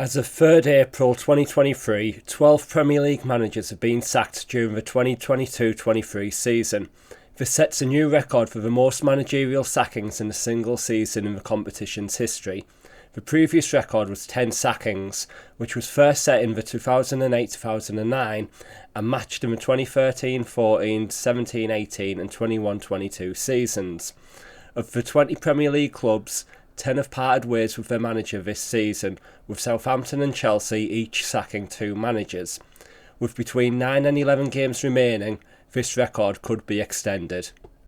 As of 3rd April 2023, 12 Premier League managers have been sacked during the 2022-23 season. This sets a new record for the most managerial sackings in a single season in the competition's history. The previous record was 10 sackings, which was first set in the 2008-2009 and matched in the 2013-14, 17-18 and 21-22 seasons. Of the 20 Premier League clubs, 10 have parted ways with their manager this season, with Southampton and Chelsea each sacking 2 managers. With between 9 and 11 games remaining, this record could be extended.